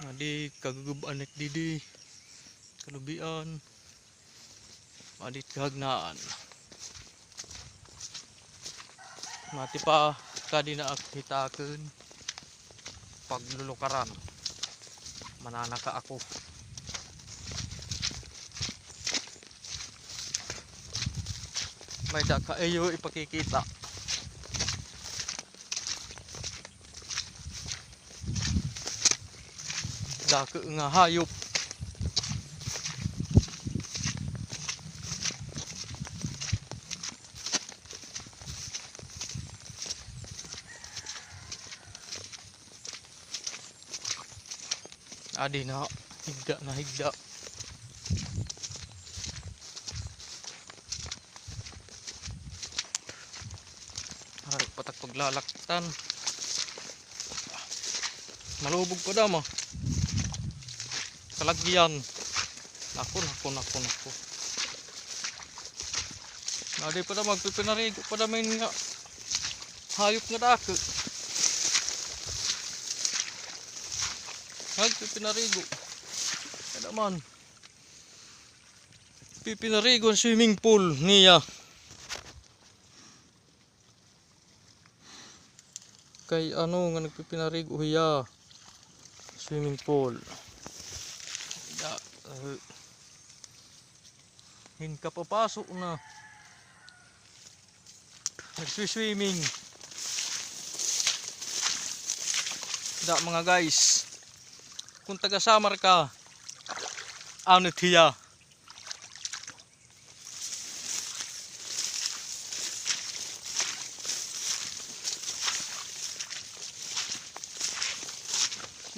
Adi kagugub-an at didi kalubian adit kahagnaan mati pa kadi na hitaken paglulukaran mananaka ako may da kaayo ipakikita dako nga hayop adi na higda aray patak paglalaktan malubog pa dama kalagyan nako adi pa da magpipinarigo pa da may nga hayop nga dako pipinarigo kada man pipinarigo ang swimming pool niya kay ano nga nagpipinarigo hiya swimming pool ya hinka papasok na nagswi-swimming da mga guys kung taga Samar ka ano tiya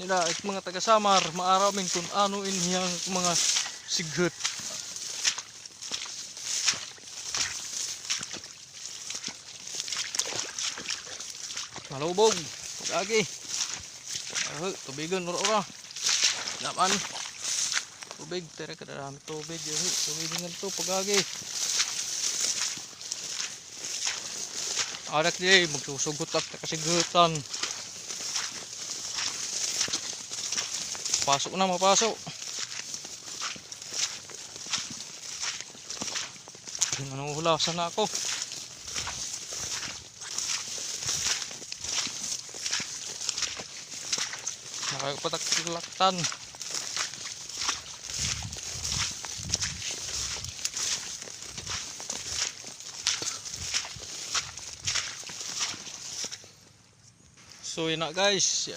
nila at mga taga Samar maaramin kung ano inhiyang mga sighet malubog lagi tubigan ora naman tubig tere kadami tubig tubig nga to pagagi arak di magsusugot at kasigutan pasok na mapasok manuhulasan na ako nakakapatak-laktan so yun na guys